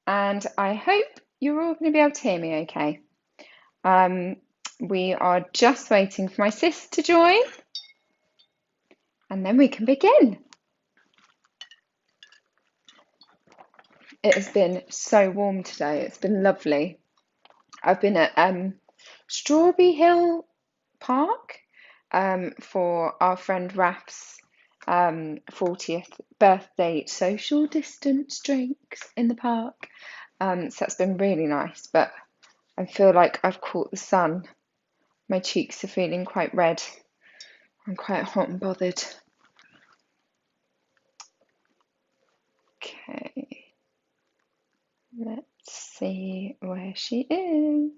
and I hope you're all going to be able to hear me okay. We are just waiting for my sis to join, and then we can begin. It has been so warm today. It's been lovely. I've been at Strawberry Hill Park for our friend Raf's 40th birthday social distance drinks in the park. So that's been really nice, but I feel like I've caught the sun. My cheeks are feeling quite red. I'm quite hot and bothered. Okay, let's see where she is.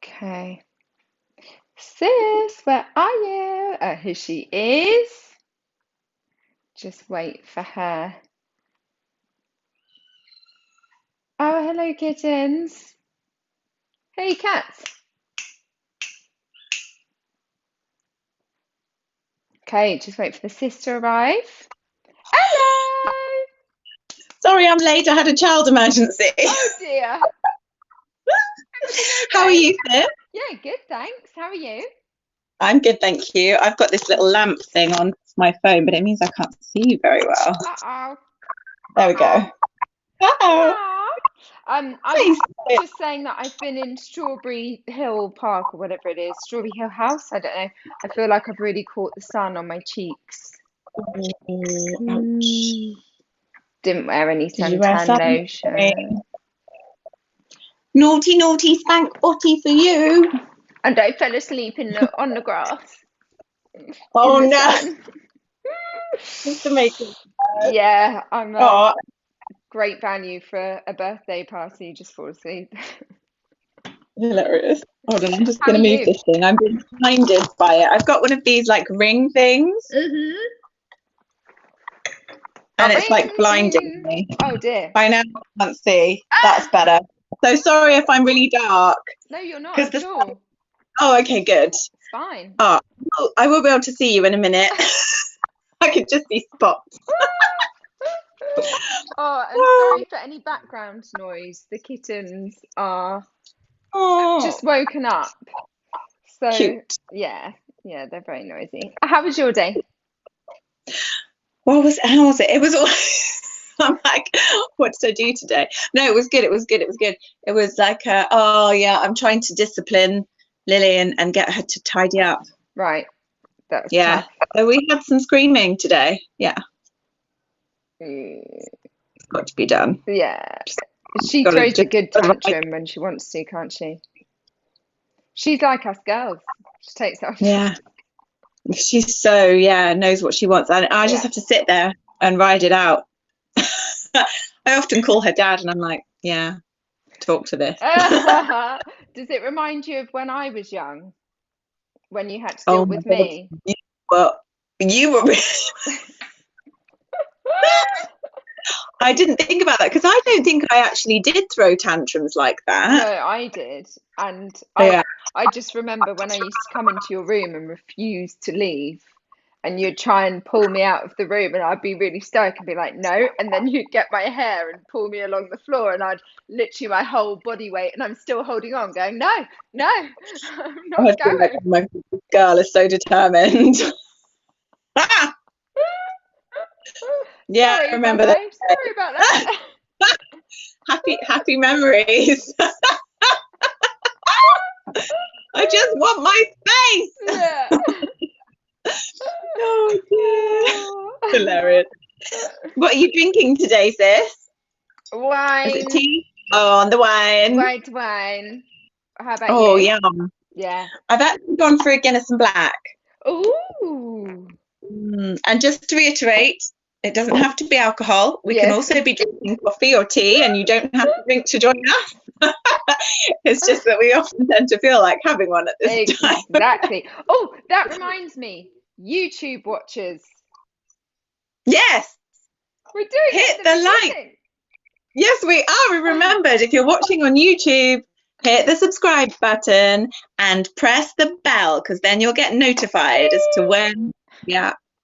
Okay, sis, where are you? Oh, here she is. Just wait for her. Oh, hello, kittens. Hey, cats. Okay, just wait for the sis to arrive. Hello! Sorry, I'm late. I had a child emergency. Oh dear. How are you, Sis? Yeah, good, thanks. How are you? I'm good, thank you. I've got this little lamp thing on my phone, but it means I can't see you very well. Uh-oh. There we go. Uh-oh. I was just saying that I've been in Strawberry Hill Park or whatever it is, Strawberry Hill House. I don't know. I feel like I've really caught the sun on my cheeks. Ouch. Didn't wear any Did you wear suntan lotion. Naughty, naughty, spank botty for you. And I fell asleep on the grass. Oh in the no. sun. Just to make it bad. Yeah, I'm great value for a birthday party. Just fall asleep. Hilarious. Hold on, I'm just How going are to move you? this thing. I'm being blinded by it. I've got one of these like ring things, and it's like blinding me. Oh dear. I know, I can't see. That's better. So sorry if I'm really dark. No, you're not at all. Oh, okay, good. It's fine. Oh, I will be able to see you in a minute. I could just see spots. Oh, and sorry for any background noise. The kittens are just woken up. So cute. Yeah, they're very noisy. How was your day? How was it? It was all I'm like, what did I do today? No, it was good. It was like, I'm trying to discipline Lily and get her to tidy up. Right. That's tough. So we had some screaming today. Yeah. It's got to be done. Yeah. She throws a good tantrum when she wants to, can't she? She's like us girls. She takes off. Yeah. She's knows what she wants. And I just have to sit there and ride it out. I often call her dad and I'm like, yeah, talk to this. Does it remind you of when I was young? When you had to deal with me? Well, you were... I didn't think about that because I don't think I actually did throw tantrums like that. No, I did. And I just remember when I used to come into your room and refuse to leave. And you'd try and pull me out of the room and I'd be really stoic and be like, no. And then you'd get my hair and pull me along the floor and I'd literally my whole body weight and I'm still holding on going, no, I'm not going. Like, my girl is so determined. Yeah, sorry, I remember that. Sorry about that. happy memories. I just want my space. Yeah. Oh dear. Hilarious. What are you drinking today, sis? Wine. Is it tea? Oh, on the wine. White wine. How about you? Oh, yum. Yeah. I've actually gone for a Guinness and Black. Ooh. And just to reiterate, it doesn't have to be alcohol. We can also be drinking coffee or tea, and you don't have to drink to join us. It's just that we often tend to feel like having one at this time. Exactly. Oh, that reminds me. YouTube watchers. Yes. We're doing Hit the like. Yes, we are. We remembered. If you're watching on YouTube, hit the subscribe button and press the bell because then you'll get notified as to when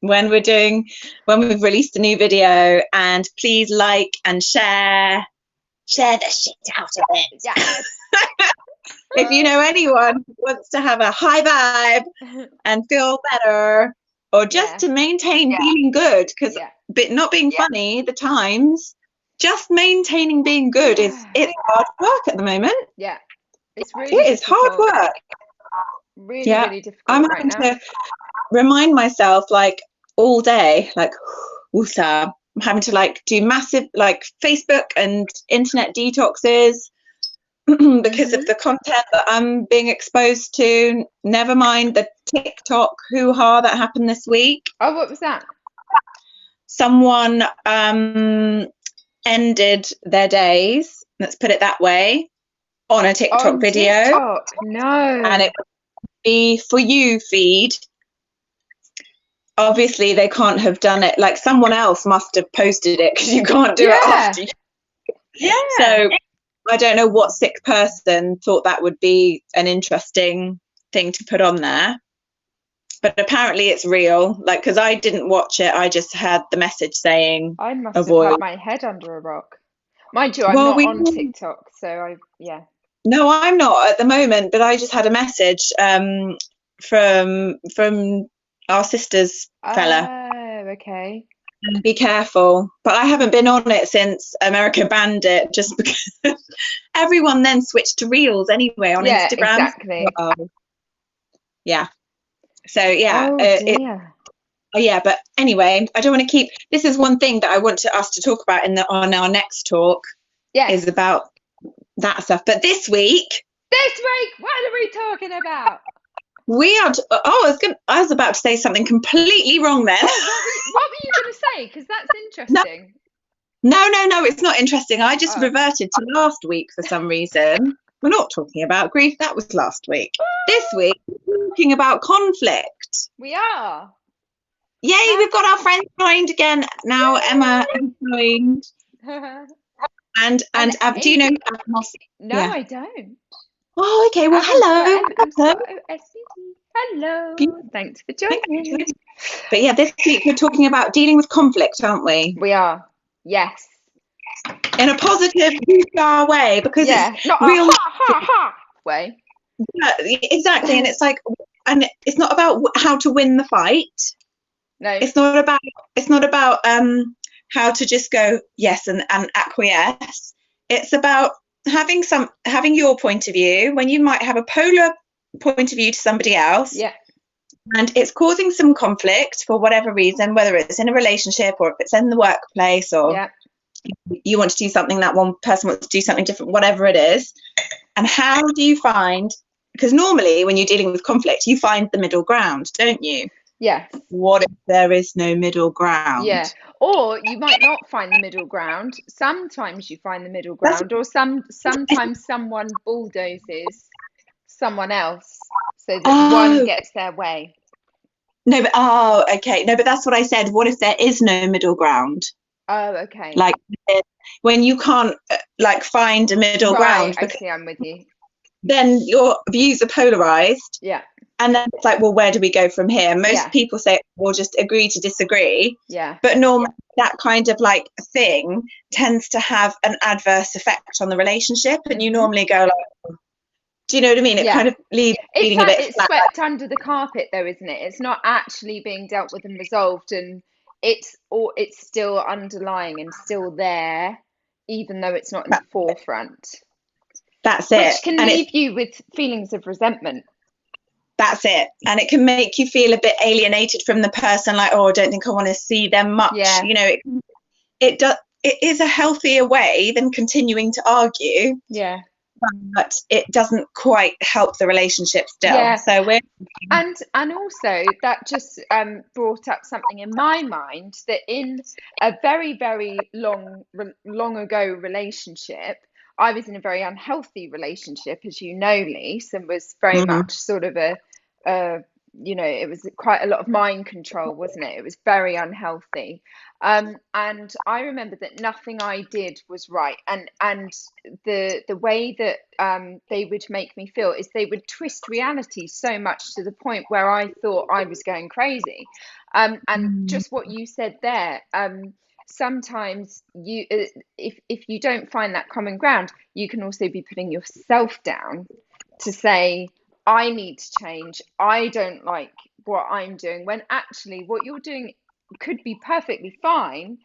when we've released a new video, and please like and share the shit out of it. Yes. If you know anyone who wants to have a high vibe and feel better, or just Yeah. to maintain feeling good, because Yeah. not being funny, the times, just maintaining being good it's hard work at the moment. Yeah. It's really It is hard difficult. work. Really, Yeah, really I'm difficult right having now. to remind myself, like, all day, like, woosah. I'm having to like do massive like Facebook and internet detoxes because of the content that I'm being exposed to. Never mind the TikTok hoo-ha that happened this week. Oh, what was that? Someone ended their days, let's put it that way, on a TikTok On video. TikTok? No. And it would be For You feed. Obviously, they can't have done it. Like, someone else must have posted it, because you can't do it after you. Yeah. So I don't know what sick person thought that would be an interesting thing to put on there. But apparently it's real. Like, because I didn't watch it. I just had the message saying, I must have avoid. had my head under a rock. Mind you, I'm Well, not on TikTok, so yeah. No, I'm not at the moment, but I just had a message from our sister's fella. Oh, okay. Be careful. But I haven't been on it since America banned it, just because everyone then switched to Reels anyway on Yeah, Instagram. exactly. Yeah. So yeah, Oh dear. yeah. But anyway, I don't want to keep. This is one thing that I want us to talk about on our next talk. Yes. Is about that stuff. But this week, what are we talking about? we are. I was about to say something completely wrong then. Oh, what were you going to say? Because that's interesting. No, it's not interesting. I just reverted to last week for some reason. We're not talking about grief. That was last week. This week, we're talking about conflict. We are. Yay, we've got our friends joined again now. Emma is joined. And do you know Atmos? No, yeah. I don't. Oh, okay. Well, hello. Hello. Thanks for joining. But yeah, this week we're talking about dealing with conflict, aren't we? We are. Yes. In a positive way, because it's not real way. Yeah, exactly. And it's like, and it's not about how to win the fight. No. It's not about how to just go yes and acquiesce. It's about having your point of view when you might have a polar point of view to somebody else. Yeah. And it's causing some conflict for whatever reason, whether it's in a relationship or if it's in the workplace, or you want to do something, that one person wants to do something different, whatever it is. And how do you find, because normally when you're dealing with conflict, you find the middle ground, don't you? Yes. What if there is no middle ground? Yeah. Or you might not find the middle ground. Sometimes you find the middle ground, or sometimes someone bulldozes someone else so that one gets their way. No, but okay. No, but that's what I said. What if there is no middle ground? Oh, okay. Like when you can't like find a middle ground. I see, I'm with you. Then your views are polarized. Yeah. And then it's like, well, where do we go from here? Most people say, we'll just agree to disagree. Yeah. But normally that kind of like thing tends to have an adverse effect on the relationship. And you normally go like, do you know what I mean? It kind of leaves feeling a bit it's flat. swept under the carpet though, isn't it? It's not actually being dealt with and resolved, and it's still underlying and still there, even though it's not in the forefront. That's it. Which can leave you with feelings of resentment. That's it. And it can make you feel a bit alienated from the person, like, oh, I don't think I want to see them much. Yeah. You know, it is a healthier way than continuing to argue. Yeah. But it doesn't quite help the relationship still. Yeah. So and also that just brought up something in my mind, that in a very, very long ago relationship, I was in a very unhealthy relationship, as you know, Lise, and was very much sort of a you know, it was quite a lot of mind control, wasn't it? It was very unhealthy. And I remember that nothing I did was right. And the way that they would make me feel is they would twist reality so much to the point where I thought I was going crazy. And Mm. just what you said there, sometimes if you don't find that common ground, you can also be putting yourself down to say, I need to change. I don't like what I'm doing, when actually what you're doing could be perfectly fine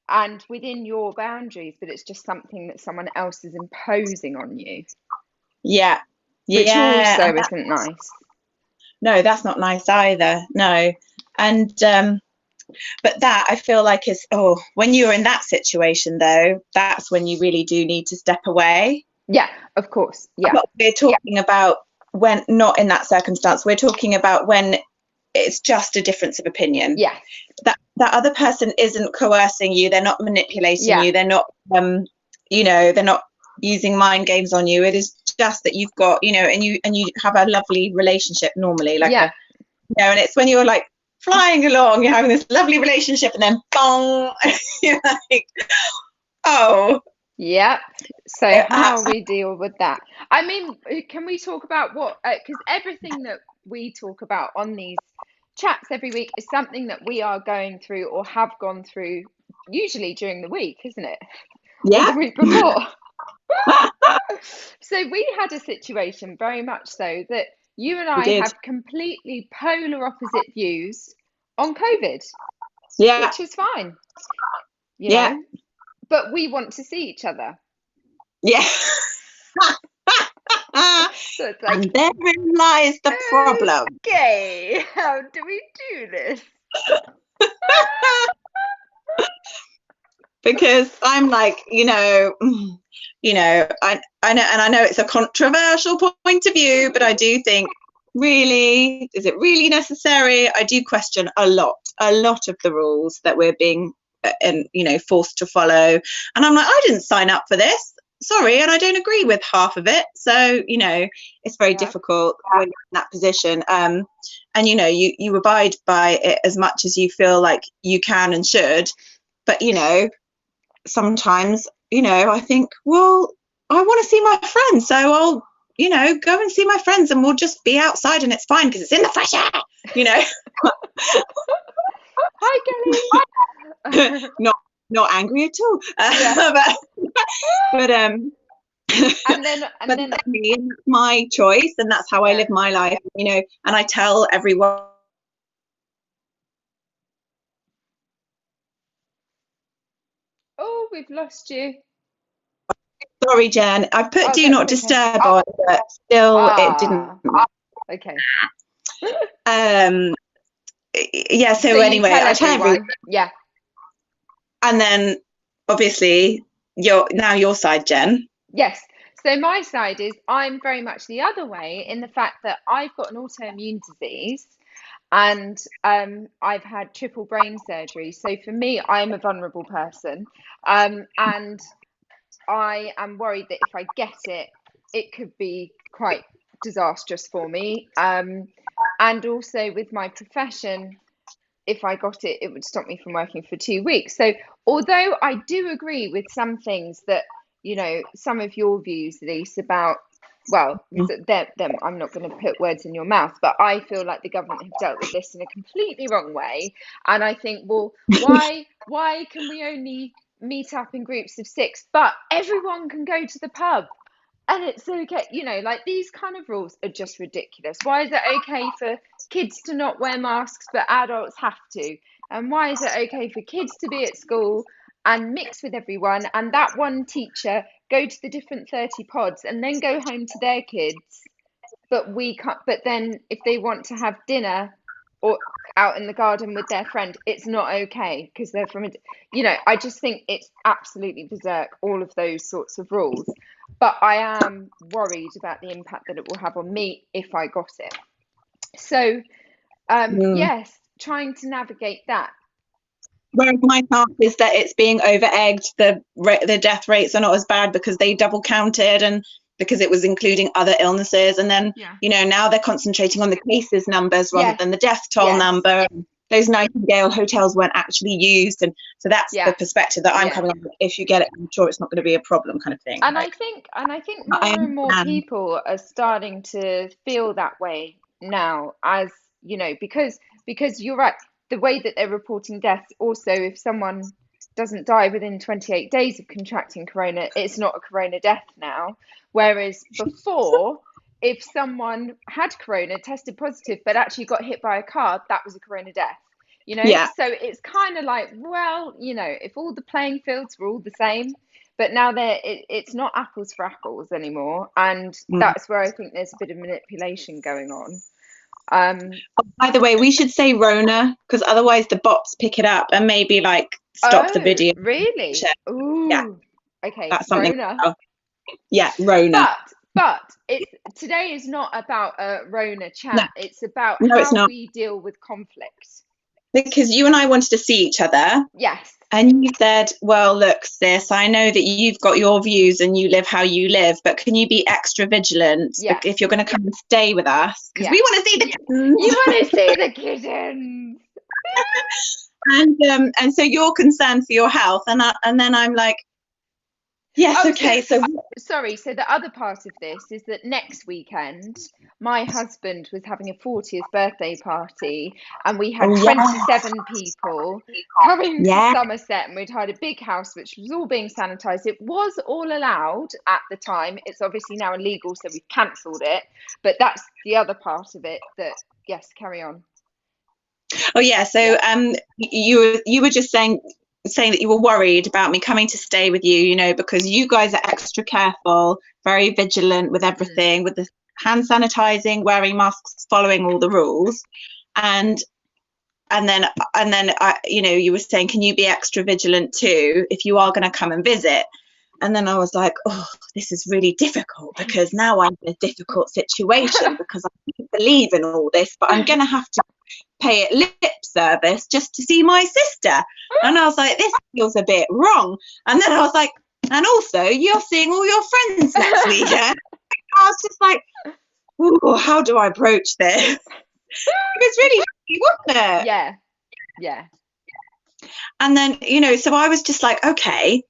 and within your boundaries, but it's just something that someone else is imposing on you, Yeah, which yeah. also And isn't nice. no, that's not nice either. No. And but that I feel like is, oh, when you're in that situation though, that's when you really do need to step away. Yeah, of course. Yeah, But we're talking about when not in that circumstance. We're talking about when it's just a difference of opinion. yeah, That other person isn't coercing you, they're not manipulating yeah, you, they're not they're not using mind games on you. It is just that you've got, and you have a lovely relationship normally, like yeah, a, and it's when you're like flying along, you're having this lovely relationship, and then bong, you're like, oh, yeah. So how perhaps, we deal with that? I mean, can we talk about what, because everything that we talk about on these chats every week is something that we are going through or have gone through, usually during the week, isn't it? Or yeah, the week before. So we had a situation very much so that you and we I did, have completely polar opposite views on COVID, yeah, which is fine, you yeah, know, but we want to see each other. yeah. So it's like, And therein lies the problem. okay, how do we do this? Because I'm like, I know, and I know it's a controversial point of view, but I do think, really, is it really necessary? I do question a lot of the rules that we're being, and forced to follow. And I'm like, I didn't sign up for this. Sorry, and I don't agree with half of it. So, it's very Yeah, difficult when you're in that position. And you abide by it as much as you feel like you can and should. But sometimes, I think, well, I want to see my friends, so I'll, go and see my friends, and we'll just be outside, and it's fine because it's in the fresh air. hi Kelly. Not angry at all, Yeah, but and but then that's me, and that's my choice, and that's how I yeah. live my life, and I tell everyone. Oh, we've lost you. Sorry, Jen, I've put Oh, do that's not okay. disturb on, but still it didn't. Okay. um yeah, So so you anyway, tell I tell everyone. everyone. Yeah. And then obviously your side, Jen. Yes. So my side is I'm very much the other way in the fact that I've got an autoimmune disease and I've had triple brain surgery. So for me, I'm a vulnerable person. And I am worried that if I get it, it could be quite disastrous for me. And also with my profession, if I got it, it would stop me from working for 2 weeks. So, although I do agree with some things that, some of your views, Lise, about, well, them, I'm not going to put words in your mouth, but I feel like the government have dealt with this in a completely wrong way. And I think, well, why can we only meet up in groups of six, but everyone can go to the pub? And it's okay, like these kind of rules are just ridiculous. Why is it okay for kids to not wear masks, but adults have to? And why is it okay for kids to be at school and mix with everyone, and that one teacher go to the different 30 pods and then go home to their kids, but we can't? But then if they want to have dinner or out in the garden with their friend, it's not okay because they're from I just think it's absolutely berserk, all of those sorts of rules. But I am worried about the impact that it will have on me if I got it. So Mm. yes, trying to navigate that. Whereas my thought is that it's being over egged. The death rates are not as bad because they double counted, and because it was including other illnesses. And then, Yeah. now they're concentrating on the cases numbers rather Yes. than the death toll Yes. number. Those Nightingale hotels weren't actually used. And so that's the perspective that I'm coming on. If you get it, I'm sure it's not going to be a problem, kind of thing. And I think more and more people are starting to feel that way now, as because you're right, the way that they're reporting deaths, also if someone doesn't die within 28 days of contracting corona, it's not a corona death now. Whereas before, if someone had corona, tested positive, but actually got hit by a car, that was a corona death. So it's kind of like, well, if all the playing fields were all the same, but now it's not apples for apples anymore, and that's where I think there's a bit of manipulation going on. By the way, we should say Rona, because otherwise the bots pick it up and maybe stop the video. Really? Ooh. Yeah. Okay. That's something. Rona. Yeah, Rona. But today is not about a Rona chat. No. It's about how we deal with conflict. Because you and I wanted to see each other. Yes. And you said, well, look, sis, I know that you've got your views and you live how you live, but can you be extra vigilant if you're going to come and stay with us? Because we want to see the kittens. You want to see the kittens. And so you're concerned for your health. And then I'm like, yes, okay. So the other part of this is that next weekend, my husband was having a 40th birthday party, and we had 27 people coming to Somerset, and we'd hired a big house which was all being sanitized. It was all allowed at the time. It's obviously now illegal, so we've cancelled it. But that's the other part of it. That yes, carry on. Oh yeah. So you were just saying that you were worried about me coming to stay with you, because you guys are extra careful, very vigilant with everything, with the hand sanitizing, wearing masks, following all the rules. And then you were saying, can you be extra vigilant too if you are going to come and visit? And then I was like, oh, this is really difficult, because now I'm in a difficult situation because I don't believe in all this, but I'm going to have to pay it lip service just to see my sister. And I was like, this feels a bit wrong. And then I was like, and also you're seeing all your friends next weekend. I was just like, oh, how do I approach this? It was really tricky, wasn't it? Yeah. And then, so I was just like, okay.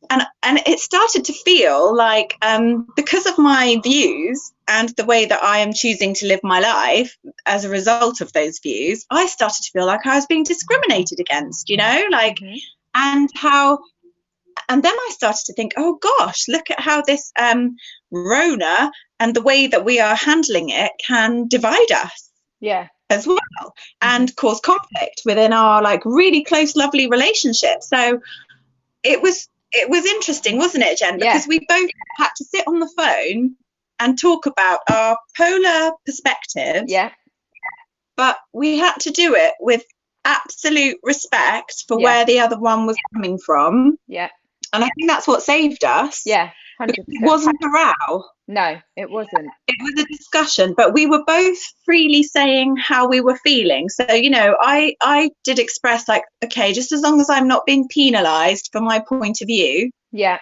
And it started to feel like, because of my views and the way that I am choosing to live my life as a result of those views, I started to feel like I was being discriminated against, and then I started to think, oh gosh, look at how this Rona and the way that we are handling it can divide us. Yeah. As well, and cause conflict within our really close, lovely relationship. So it was interesting, wasn't it, Jen? Because we both had to sit on the phone and talk about our polar perspectives. Yeah. But we had to do it with absolute respect for where the other one was coming from. Yeah. And I think that's what saved us. Yeah. 100%. It wasn't a row. No, it wasn't. It was a discussion, but we were both freely saying how we were feeling. So, I did express okay, just as long as I'm not being penalised for my point of view. Yeah.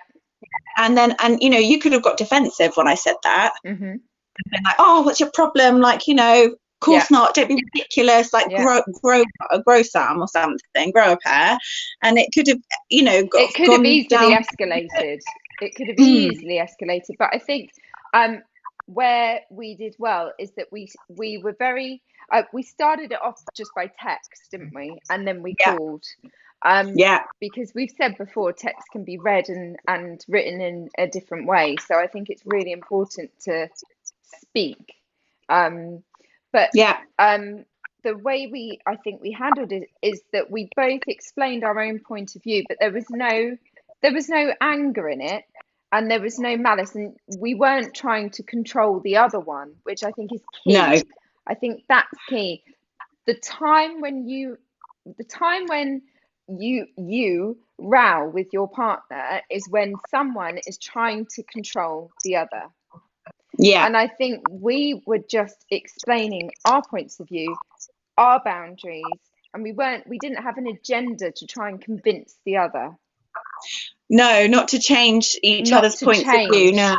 And you could have got defensive when I said that. Mm-hmm. And been like, oh, what's your problem? Of course not. Don't be ridiculous. Grow some or something. Grow a pair. And it could have, it could have easily escalated. It could have easily escalated. But I think where we did well is that we were very we started it off just by text, didn't we? And then we called. Because we've said before, text can be read and written in a different way. So I think it's really important to speak. But the way I think we handled it is that we both explained our own point of view, but there was no anger in it, and there was no malice, and we weren't trying to control the other one, which I think is key. No. I think that's key. The time when you row with your partner is when someone is trying to control the other. Yeah. And I think we were just explaining our points of view, our boundaries, and we didn't have an agenda to try and convince the other. No, not to change each other's points of view. No.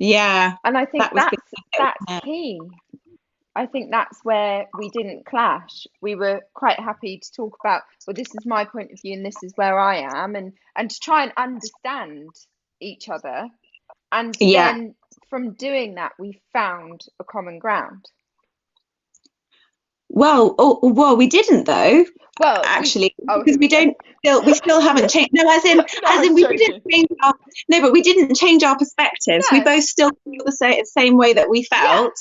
Yeah, And I think that was the that's yeah. key. I think that's where we didn't clash. We were quite happy to talk about, well, this is my point of view and this is where I am, and to try and understand each other. And Yeah. then from doing that, we found a common ground. Well, we didn't though, Well, actually, oh, because here we go. we still haven't changed. No, No, as I'm in we didn't joking. change our, no, but we didn't change our perspectives. We No, both still feel the same way that we yeah, felt.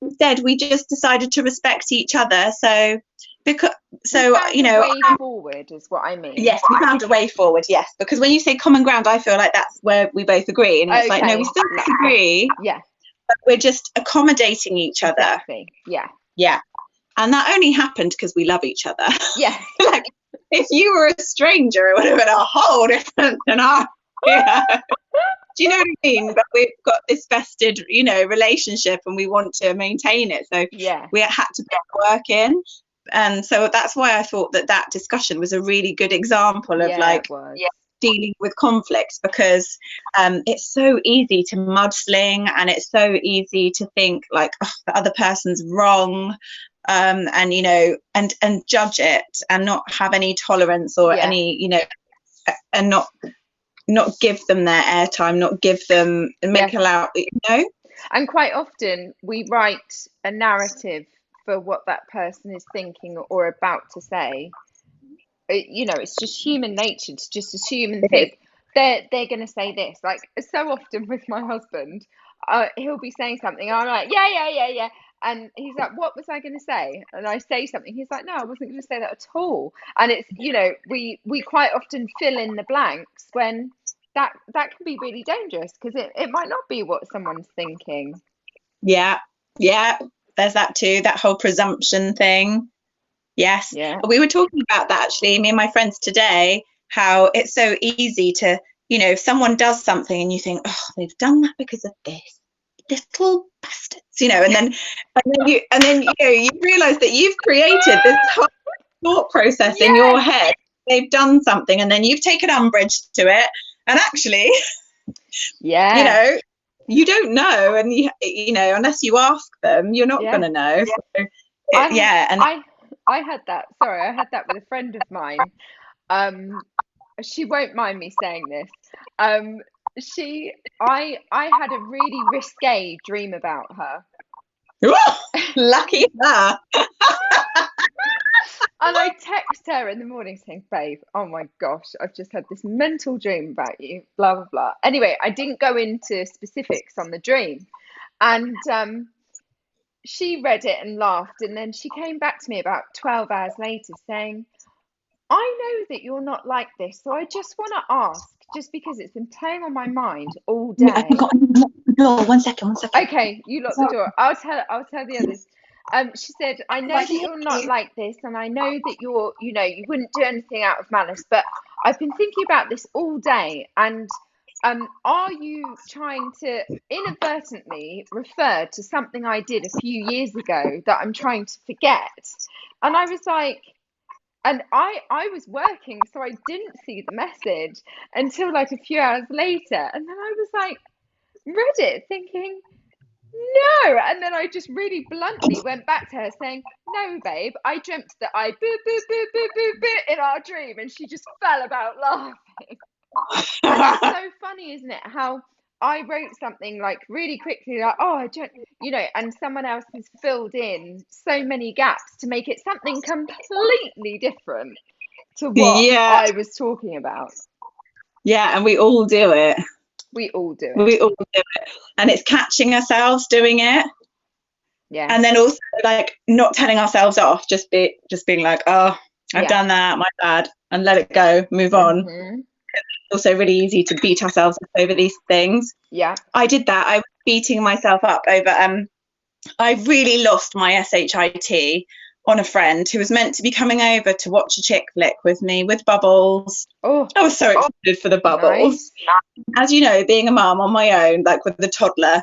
Instead, we just decided to respect each other. So, because, we so, found a way forward, is what I mean. yes, we found a way forward. Yes, because when you say common ground, I feel like that's where we both agree, and it's like, no, we Okay, still disagree, yeah, but we're just accommodating each other. exactly. Yeah, Yeah, and that only happened because we love each other. yeah. Like, if you were a stranger, it would have been a whole different scenario. Yeah. Do you know what I mean? But we've got this vested, relationship, and we want to maintain it. So Yeah, we had to put work in. And so that's why I thought that discussion was a really good example of yeah, like it was. dealing with conflicts, because it's so easy to mudsling, and it's so easy to think like, oh, the other person's wrong, and and judge it and not have any tolerance or Yeah, any, and not give them their airtime, not give them, yeah. allow. And quite often we write a narrative for what that person is thinking or about to say. It's just human nature to just assume and It is. think they're going to say this. Like so often with my husband, he'll be saying something, and I'm like, yeah, yeah, yeah, yeah, and he's like, what was I going to say? And I say something, he's like, no, I wasn't going to say that at all. And it's we quite often fill in the blanks when that can be really dangerous because it might not be what someone's thinking. Yeah, yeah, there's that too, that whole presumption thing. Yes, Yeah, we were talking about that actually, me and my friends today, how it's so easy to, if someone does something and you think, oh, they've done that because of this, little bastards, and then you realize that you've created this whole thought process in your yes, head. They've done something, and then you've taken umbrage to it, and actually, you yeah, know, you don't know, and unless you ask them, you're not going yeah. to know. So, I yeah, and I I had that. Sorry, I had that with a friend of mine. Um, she won't mind me saying this. Um, I had a really risque dream about her, lucky her. and I text her in the morning saying, "Babe, oh my gosh, I've just had this mental dream about you." Blah blah blah. Anyway, I didn't go into specifics on the dream, and she read it and laughed, and then she came back to me about 12 hours later saying, I know that you're not like this, so I just want to ask, just because it's been playing on my mind all I day. forgot to lock the door. One second, one second. Okay, you lock the door. I'll tell the others. She said, I know that you're not like this, and I know that you wouldn't do anything out of malice, but I've been thinking about this all day, and are you trying to inadvertently refer to something I did a few years ago that I'm trying to forget? And I was like, and I was working, so I didn't see the message until like a few hours later, and then I was like, read it thinking no, and then I just really bluntly went back to her saying, no babe, I dreamt that I boo boo boo boo boo boo in our dream, and she just fell about laughing. And it's so funny, isn't it, how I wrote something like really quickly, like, oh, I don't, and someone else has filled in so many gaps to make it something completely different to what Yeah, I was talking about. yeah, and we all do it. We all do it. We all do it, and it's catching ourselves doing it, Yeah. and then also like not telling ourselves off, just being like, oh, I've Yeah. done that, my bad, and let it go, move on. Hmm. Also really easy to beat ourselves up over these things. Yeah. I did that. I was beating myself up over I really lost my SHIT on a friend who was meant to be coming over to watch a chick flick with me with bubbles. Oh, I was so excited for the bubbles. nice. As you know, being a mum on my own, like with a toddler,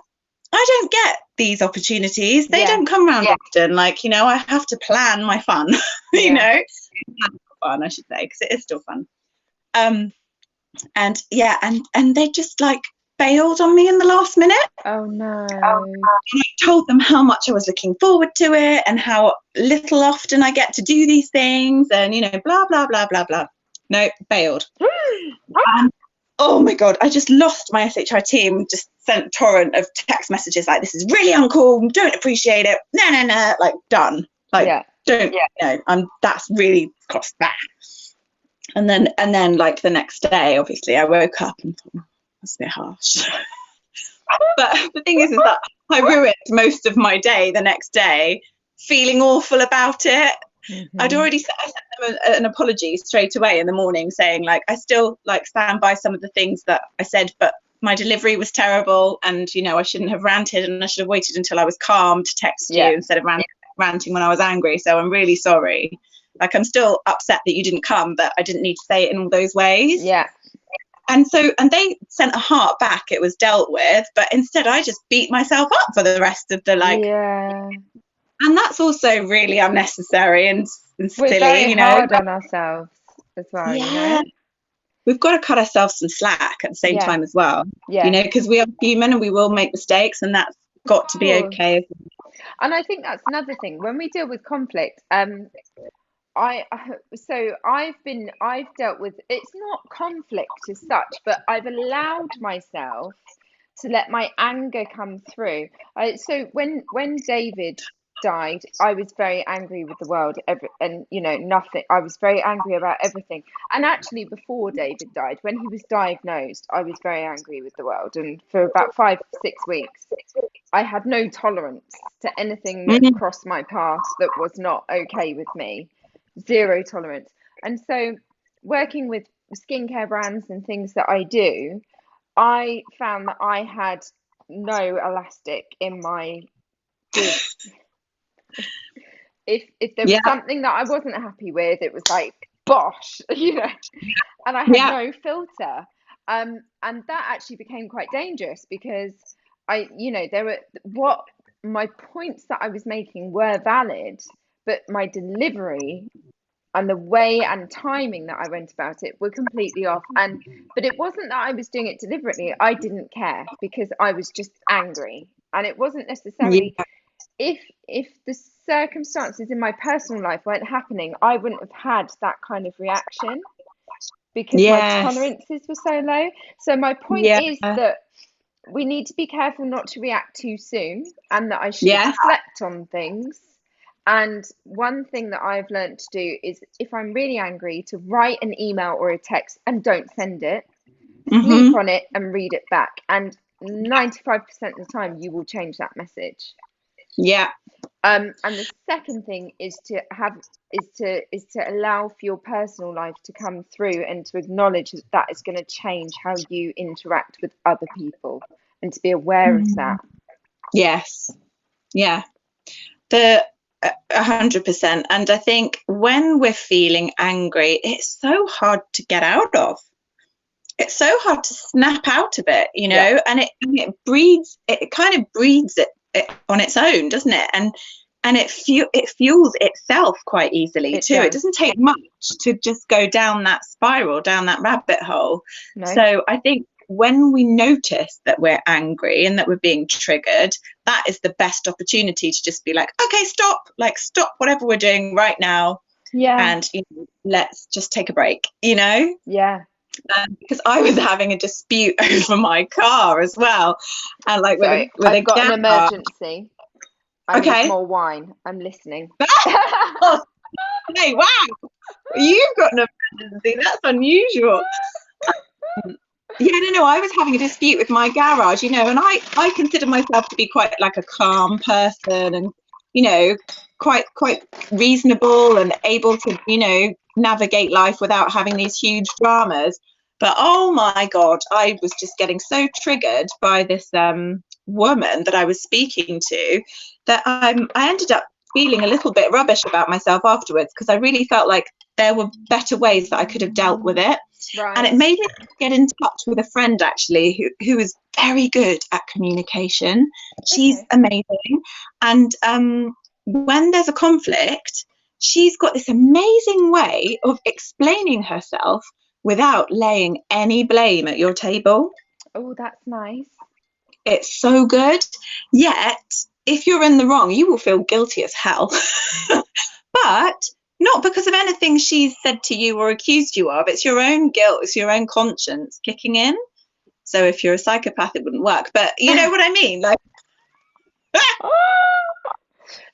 I don't get these opportunities. They Yeah. don't come around often. Like, I have to plan my fun, Yeah. fun, I should say, because it is still fun. And yeah, and they just like bailed on me in the last minute. Oh no. And I told them how much I was looking forward to it and how little often I get to do these things and, you know, blah, blah, blah, blah, blah. No, bailed. And oh my God, I just lost my SHI team, just sent a torrent of text messages like, this is really uncool, don't appreciate it, no, like done. Like, Yeah. don't, that's really cost that. And then like the next day, obviously, I woke up and thought, that's a bit harsh. But the thing is that I ruined most of my day the next day, feeling awful about it. Mm-hmm. I sent them an apology straight away in the morning, saying like, I still like stand by some of the things that I said, but my delivery was terrible, and you know, I shouldn't have ranted, and I should have waited until I was calm to text you instead of ranting when I was angry. So I'm really sorry. Like, I'm still upset that you didn't come, but I didn't need to say it in all those ways. Yeah. And they sent a heart back. It was dealt with, but instead I just beat myself up for the rest of the and that's also really unnecessary and silly. We're very you know, hard on ourselves as well. You know, we've got to cut ourselves some slack at the same time as well. Yeah. You know, because we are human and we will make mistakes, and that's got to be okay. And I think that's another thing when we deal with conflict. I've dealt with, it's not conflict as such, but I've allowed myself to let my anger come through. So when David died, I was very angry with the world, and you know, nothing. I was very angry about everything. And actually, before David died, when he was diagnosed, I was very angry with the world. And for about 5-6 weeks, I had no tolerance to anything that crossed my path that was not okay with me. Zero tolerance. And so, working with skincare brands and things that I do, I found that I had no elastic in my goods. If there was something that I wasn't happy with, it was like, bosh, you know, and I had no filter. And that actually became quite dangerous because my points that I was making were valid, but my delivery and the way and timing that I went about it were completely off. But it wasn't that I was doing it deliberately. I didn't care because I was just angry. And it wasn't necessarily if the circumstances in my personal life weren't happening, I wouldn't have had that kind of reaction because my tolerances were so low. So my point is that we need to be careful not to react too soon, and that I should reflect on things. And one thing that I've learned to do is, if I'm really angry, to write an email or a text and don't send it. Sleep on it and read it back. And 95% of the time, you will change that message. Yeah. And the second thing is to allow for your personal life to come through and to acknowledge that is going to change how you interact with other people, and to be aware of that. Yes. Yeah. 100%. And I think when we're feeling angry, it's so hard to get out of. It's so hard to snap out of it, you know, and it kind of breeds it on its own, doesn't it? And it fuels itself quite easily too. It doesn't take much to just go down that spiral, down that rabbit hole. No. So I think when we notice that we're angry and that we're being triggered, that is the best opportunity to just be like, okay, stop whatever we're doing right now. Yeah. And let's just take a break, you know? Yeah. Because I was having a dispute over my car as well. And like, I've got an emergency. I need more wine. I'm listening. Hey, wow. You've got an emergency. That's unusual. No, I was having a dispute with my garage, you know, and I consider myself to be quite like a calm person and, you know, quite reasonable and able to, you know, navigate life without having these huge dramas. But oh my God, I was just getting so triggered by this woman that I was speaking to that I ended up feeling a little bit rubbish about myself afterwards, because I really felt like there were better ways that I could have dealt with it. Right. And it made me get in touch with a friend actually who is very good at communication. She's amazing. And when there's a conflict, she's got this amazing way of explaining herself without laying any blame at your table. Oh, that's nice. It's so good. Yet, if you're in the wrong, you will feel guilty as hell. But not because of anything she's said to you or accused you of. It's your own guilt, it's your own conscience kicking in. So if you're a psychopath, it wouldn't work. But you know what I mean? Like,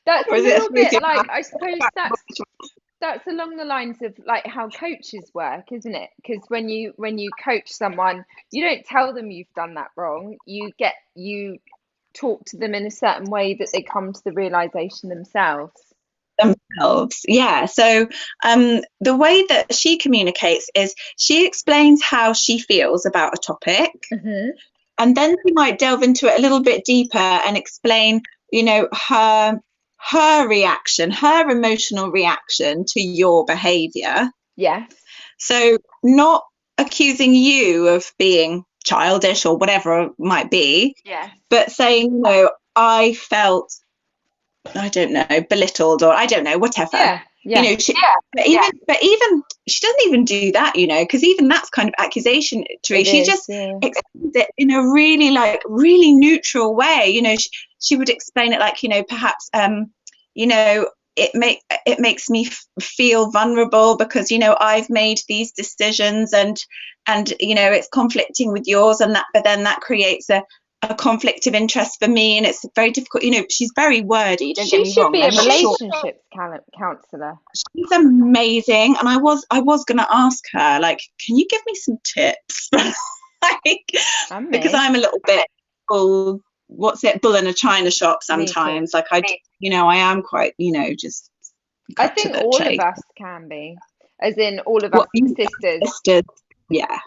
That's or a is it a little bit sociopath? like, I suppose that's along the lines of like how coaches work, isn't it? Because when you coach someone, you don't tell them you've done that wrong. You talk to them in a certain way that they come to the realization themselves. Themselves. Yeah. So the way that she communicates is she explains how she feels about a topic, Hmm. and then she might delve into it a little bit deeper and explain, her reaction, her emotional reaction to your behavior. Yes. So not accusing you of being childish or whatever it might be, Yes. but saying, I felt, I don't know, belittled, or I don't know, whatever. Yeah. Yeah. But even she doesn't even do that, because even that's kind of accusatory. It She is. just Yeah. explains it in a really, like, really neutral way. She would explain it like, perhaps, you know, it makes me feel vulnerable because I've made these decisions, and it's conflicting with yours, and that, but then that creates a conflict of interest for me, and it's very difficult. She's very wordy, don't get She me should wrong, be and a I'm not sure. relationships counselor. She's amazing, and I was gonna ask her, like, can you give me some tips? Like, And because me. I'm a little bit bull, bull in a china shop Me too. sometimes. Like, I am quite, just I cut to think the all of chase. us can be, as in all of us What you sisters. sisters? Yeah,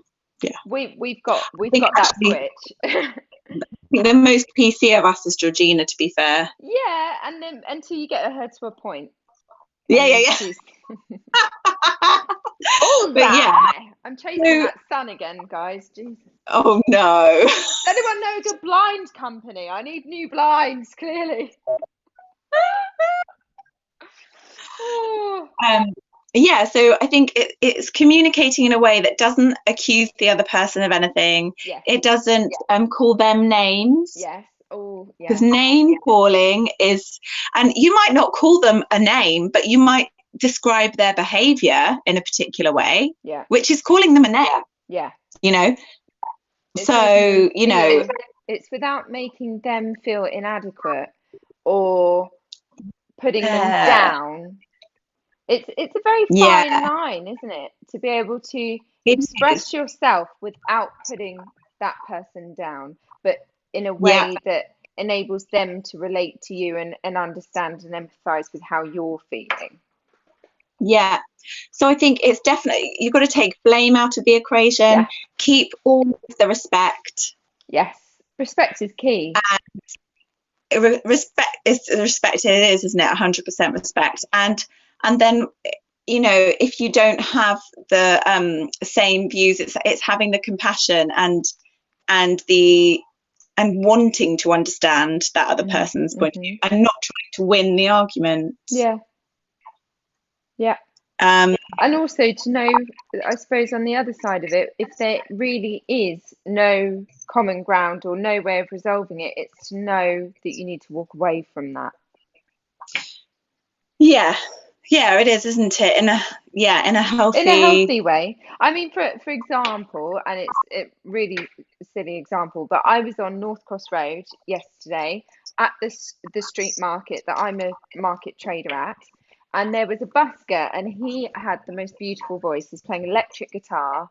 yeah. We've got I we've think got that actually, switch. the most PC of us is Georgina, to be fair. Yeah, and then until you get her to a point, Yeah, and yeah, then yeah. she's all But yeah, that. I'm chasing so, that sun again, guys. Jesus. oh no. Does anyone know a good blind company? I need new blinds, clearly. Oh, Um, yeah, so I think it's communicating in a way that doesn't accuse the other person of anything. yes, It doesn't call them names, yes. Oh, because yeah, name calling is, and you might not call them a name, but you might describe their behavior in a particular way, yeah, which is calling them a name, yeah. you know? It's making So, them feel. It's without making them feel inadequate or putting them uh, down. It's a very yeah, fine line, isn't it? To be able to it is. express yourself without putting that person down, but in a Yeah, way that enables them to relate to you and understand and empathize with how you're feeling. yeah. So I think it's definitely, you've got to take blame out of the equation, Yeah. keep all of the respect. Yes. Respect is key. Respect it is, isn't it? 100% respect. And then, if you don't have the same views, it's having the compassion and the and wanting to understand that other person's point of view, Mm-hmm. and not trying to win the argument. Yeah. Yeah. um And also to know, I suppose, on the other side of it, if there really is no common ground or no way of resolving it, it's to know that you need to walk away from that yeah, yeah, it is, isn't it? In a in a healthy. healthy way. I mean, for example, and it's a really silly example, but I was on North Cross Road yesterday at the street market that I'm a market trader at, and there was a busker, and he had the most beautiful voice. He's playing electric guitar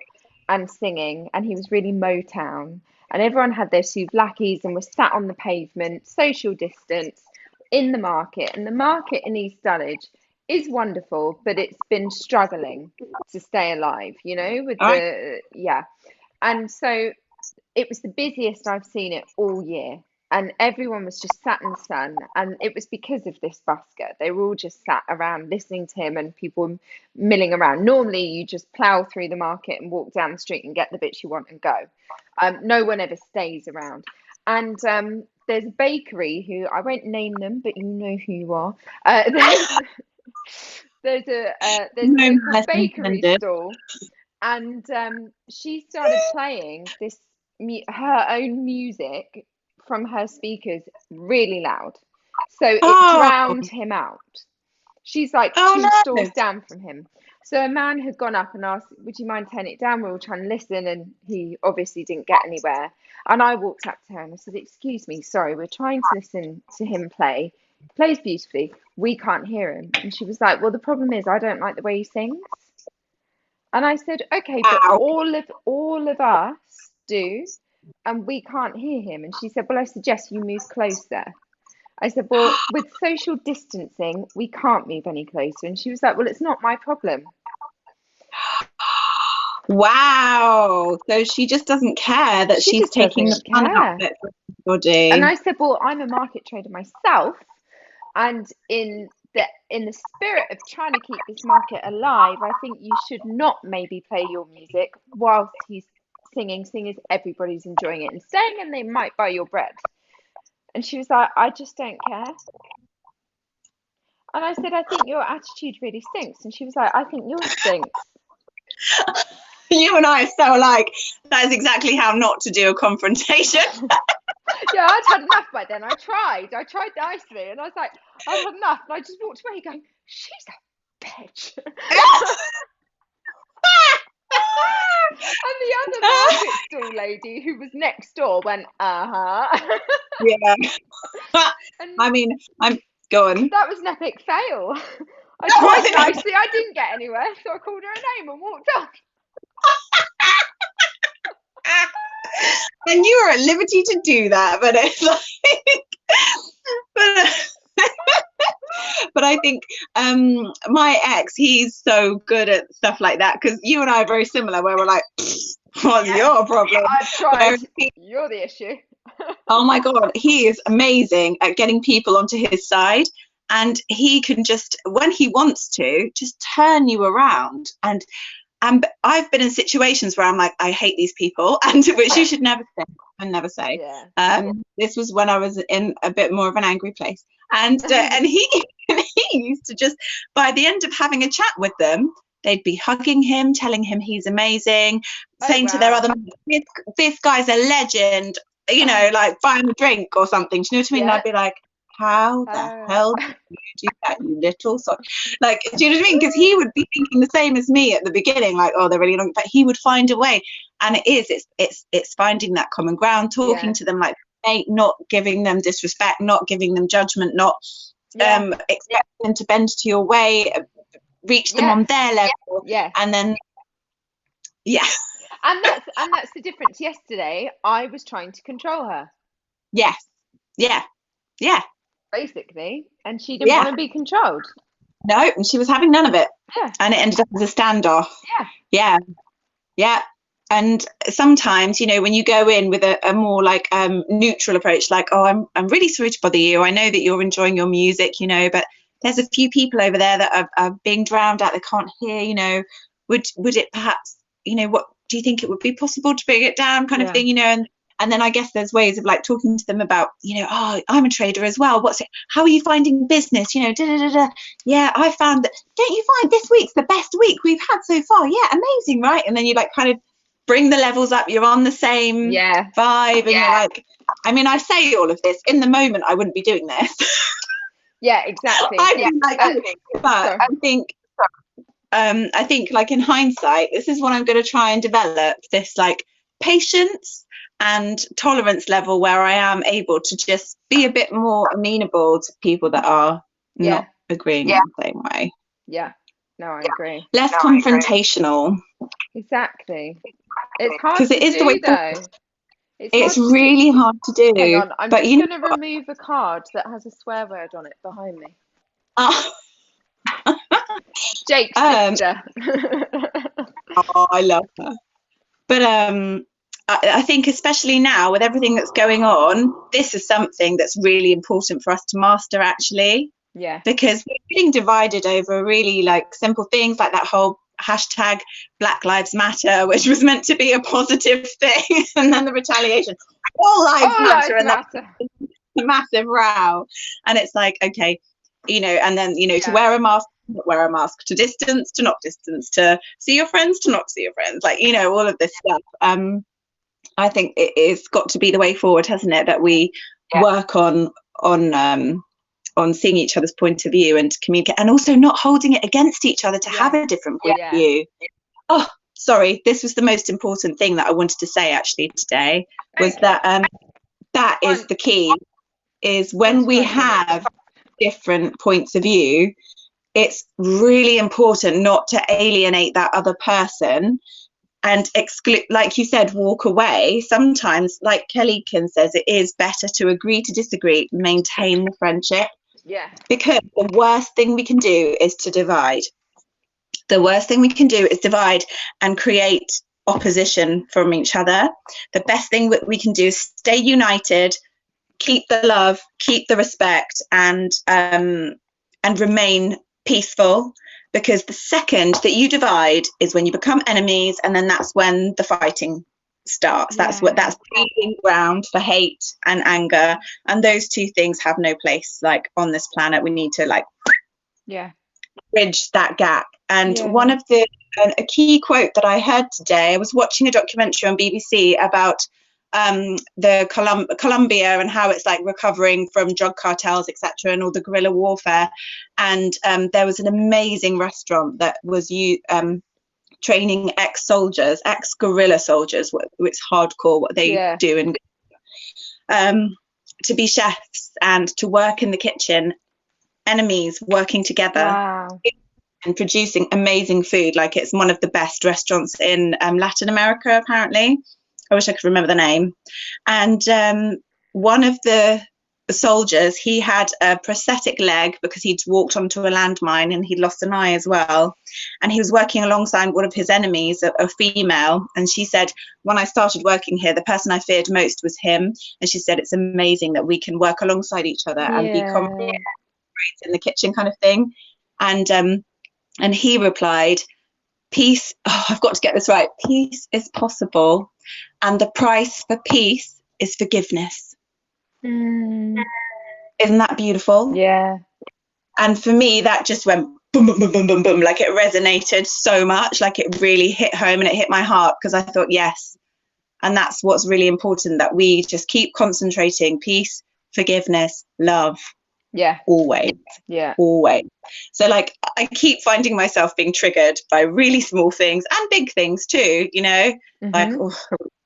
and singing, and he was really Motown. And everyone had their souvlaki's and was sat on the pavement, social distance, in the market. And the market in East Dulwich is wonderful, but it's been struggling to stay alive, with All right. yeah. And so it was the busiest I've seen it all year. And everyone was just sat in the sun. And it was because of this busker. They were all just sat around listening to him and people milling around. Normally, you just plow through the market and walk down the street and get the bits you want and go. No one ever stays around. And there's a bakery who I won't name them, but you know who you are. There's a No local less bakery intended. stall, and she started playing this her own music from her speakers really loud, so it Oh, drowned him out. She's like oh two no. stores down from him. So a man had gone up and asked, "Would you mind turning it down?" We were trying to listen, and he obviously didn't get anywhere. And I walked up to her and I said, "Excuse me, sorry, we're trying to listen to him play. He plays beautifully. We can't hear him." And she was like, "Well, the problem is I don't like the way he sings." And I said, "Okay, but Wow. all of us do, and we can't hear him." And she said, "Well, I suggest you move closer." I said, "Well, with social distancing, we can't move any closer." And she was like, "Well, it's not my problem." Wow. So she just doesn't care that She she's just taking the doesn't fun out of care. it for And everybody. I said, "Well, I'm a market trader myself, and in the spirit of trying to keep this market alive, I think you should not maybe play your music whilst he's singing, seeing as everybody's enjoying it and staying, and they might buy your bread." And she was like, "I just don't care." And I said, "I think your attitude really stinks." And she was like, "I think yours stinks." You and I are so alike. That is exactly how not to do a confrontation. Yeah, I'd had enough by then. I tried nicely, and I was like, I'd had enough. And I just walked away going, "She's a bitch." And the other market stall lady who was next door went, "Uh-huh." Yeah. And I mean, I'm going. that was an epic fail. I tried nicely, I didn't get anywhere, so I called her a name and walked off. And you were at liberty to do that, but it's like, but, but I think my ex, he's so good at stuff like that, because you and I are very similar, where we're like, what's your problem? I've tried. You're the issue. Oh my God, he is amazing at getting people onto his side. And he can just, when he wants to, just turn you around. And I've been in situations where I'm like, I hate these people, and which you should never say and never say. Yeah. This was when I was in a bit more of an angry place, and he he used to just, by the end of having a chat with them, they'd be hugging him, telling him he's amazing, saying to their other mates, this guy's a legend, like buy him a drink or something. Do you know what I mean? Yeah. And I'd be like, how the hell do you do that, you little sod? Like, do you know what I mean? Because he would be thinking the same as me at the beginning, like, oh, they're really long, but he would find a way. And it's finding that common ground, talking to them like mate, not giving them disrespect, not giving them judgment, not expecting them to bend to your way, reach them on their level, and then and that's the difference. Yesterday I was trying to control her, basically, and she didn't want to be controlled. No, and she was having none of it. And it ended up as a standoff. Yeah. And sometimes, when you go in with a more like neutral approach, like, oh, I'm really sorry to bother you, I know that you're enjoying your music, but there's a few people over there that are being drowned out, they can't hear, would it perhaps, what do you think it would be possible to bring it down, kind of thing, and then I guess there's ways of like talking to them about, oh, I'm a trader as well, how are you finding business, yeah, I found that, don't you find this week's the best week we've had so far? Yeah, amazing, right? And then you like kind of bring the levels up, you're on the same vibe, and you're like, I mean, I say all of this in the moment, I wouldn't be doing this. Exactly. But I think like in hindsight, this is what I'm going to try and develop, this like patience and tolerance level where I am able to just be a bit more amenable to people that are not agreeing in the same way. No, I agree. Less confrontational. Exactly. It's hard because to it is do, the way though. It's really hard to do. Hang on, I'm but just going to remove a card that has a swear word on it behind me. Jake's sister. Oh, I love her. But I think especially now with everything that's going on, this is something that's really important for us to master, actually. Because we're getting divided over really like simple things, like that whole hashtag Black Lives Matter, which was meant to be a positive thing, and then the retaliation, all lives matter, and that's a massive row. And it's like, okay, and then to wear a mask, not wear a mask, to distance, to not distance, to see your friends, to not see your friends, like all of this stuff. I think it's got to be the way forward, hasn't it? That we work on seeing each other's point of view and communicate, and also not holding it against each other to have a different point of view. Oh, sorry, this was the most important thing that I wanted to say actually today, was that that is the key, is when we have different points of view, it's really important not to alienate that other person and exclude, like you said, walk away. Sometimes, like Kellykin says, it is better to agree to disagree, maintain the friendship. Yeah. Because the worst thing we can do is to divide. The worst thing we can do is divide and create opposition from each other. The best thing that we can do is stay united, keep the love, keep the respect, and remain peaceful. Because the second that you divide is when you become enemies, and then that's when the fighting starts. That's breeding ground for hate and anger, and those two things have no place like on this planet. We need to like bridge that gap. And one of a key quote that I heard today, I was watching a documentary on BBC about the Colombia and how it's like recovering from drug cartels, etc., and all the guerrilla warfare. And there was an amazing restaurant that was training ex-soldiers, ex-guerrilla soldiers. It's hardcore what they do, and to be chefs and to work in the kitchen, enemies working together and producing amazing food. Like, it's one of the best restaurants in Latin America, apparently. I wish I could remember the name. And one of the soldiers, he had a prosthetic leg because he'd walked onto a landmine and he'd lost an eye as well. And he was working alongside one of his enemies, a female. And she said, when I started working here, the person I feared most was him. And she said, it's amazing that we can work alongside each other and be comrades in the kitchen, kind of thing. And he replied, peace, I've got to get this right, peace is possible, and the price for peace is forgiveness. Isn't that beautiful? Yeah. And for me, that just went boom, boom, boom, boom, boom, boom. Like, it resonated so much, like it really hit home and it hit my heart, because I thought, yes. And that's what's really important, that we just keep concentrating peace, forgiveness, love. Yeah. Always. Yeah. Always. So, like, I keep finding myself being triggered by really small things and big things too, you know, like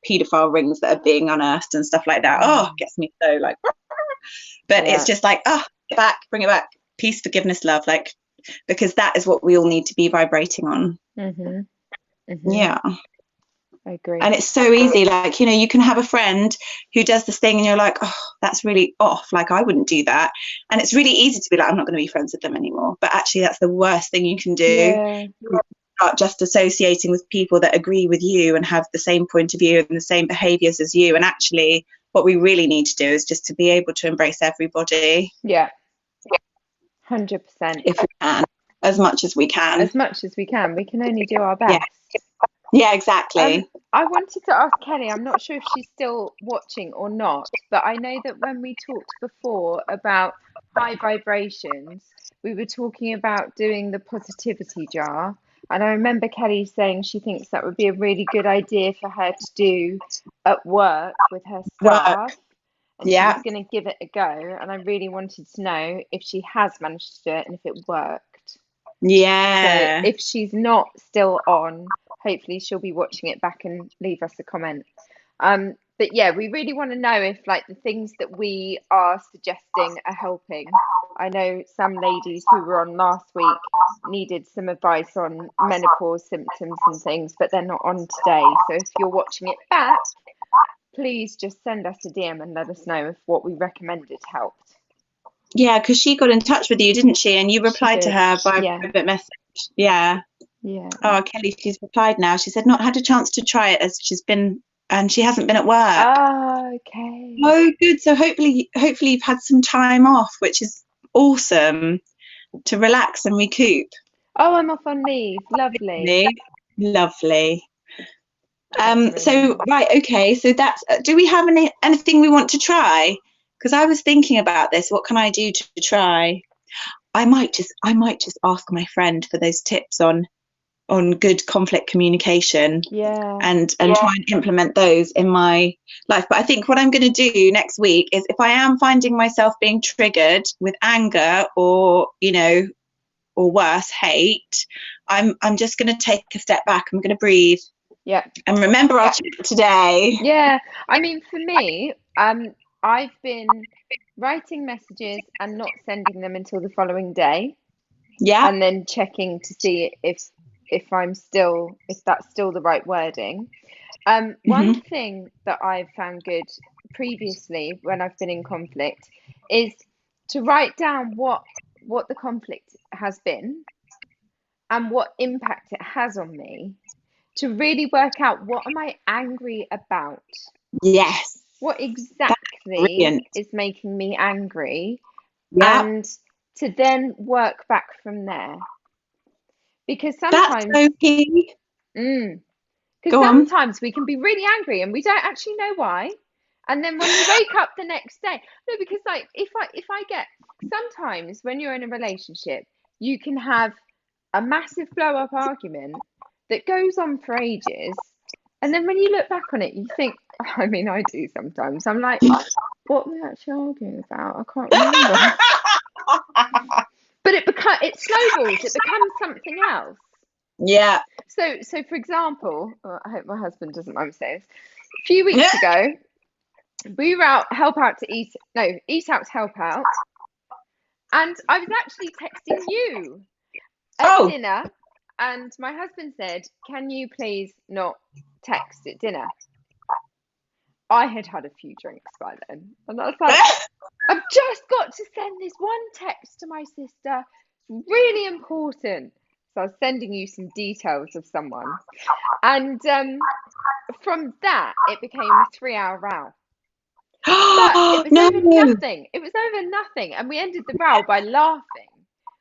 paedophile rings that are being unearthed and stuff like that. Oh, it gets me so like, but it's just like, bring it back. Peace, forgiveness, love, like, because that is what we all need to be vibrating on. Yeah. I agree. And it's so easy, like, you know, you can have a friend who does this thing and you're like, oh, that's really off, like, I wouldn't do that. And it's really easy to be like, I'm not going to be friends with them anymore. But actually, that's the worst thing you can do. Start just associating with people that agree with you and have the same point of view and the same behaviours as you. And actually, what we really need to do is just to be able to embrace everybody. Yeah. 100%. If we can, as much as we can. As much as we can. We can only do our best. Yeah, exactly. I wanted to ask Kelly, I'm not sure if she's still watching or not, but I know that when we talked before about high vibrations, we were talking about doing the positivity jar. And I remember Kelly saying she thinks that would be a really good idea for her to do at work with her staff. And she was going to give it a go. And I really wanted to know if she has managed to do it and if it worked. Yeah. So if she's not still on, hopefully she'll be watching it back and leave us a comment. But yeah, we really want to know if like the things that we are suggesting are helping. I know some ladies who were on last week needed some advice on menopause symptoms and things, but they're not on today. So if you're watching it back, please just send us a DM and let us know if what we recommended helped. Yeah, because she got in touch with you, didn't she? And you replied to her by a private message. Yeah. Oh, Kelly, she's replied now. She said not had a chance to try it as she's been, and she hasn't been at work. Oh, okay. Oh, good. So hopefully you've had some time off, which is awesome, to relax and recoup. Oh, I'm off on leave. Lovely. Lovely. So right, okay. So that's. Do we have anything we want to try? Because I was thinking about this. What can I do to try? I might just ask my friend for those tips on on good conflict communication, Yeah. and try and implement those in my life. But I think what I'm going to do next week is, if I am finding myself being triggered with anger, or or worse, hate, I'm just going to take a step back. I'm going to breathe Yeah. and remember our chat today. Yeah. I mean, for me, I've been writing messages and not sending them until the following day, Yeah. and then checking to see if that's still the right wording. One Mm-hmm. thing that I've found good previously when I've been in conflict is to write down what the conflict has been and what impact it has on me, to really work out, what am I angry about? Yes. What That's exactly brilliant. is making me angry? Yeah. And to then work back from there. Because That's sometimes, so key. mm, because Go on. sometimes we can be really angry and we don't actually know why. And then when we wake up the next day, no, because like if I get, sometimes when you're in a relationship, you can have a massive blow up argument that goes on for ages. And then when you look back on it, you think, I mean, I do sometimes. I'm like, what were we actually arguing about? I can't remember. But it snowballs, it becomes something else. Yeah. So for example, I hope my husband doesn't mind me saying this. A few weeks ago, we were out eat out to help out, and I was actually texting you at Oh. dinner, and my husband said, "Can you please not text at dinner?" I had had a few drinks by then, and I was like, I've just got to send this one text to my sister. It's really important. So I was sending you some details of someone. And from that, it became a 3 hour row. But it was over No. nothing. It was over nothing. And we ended the row by laughing,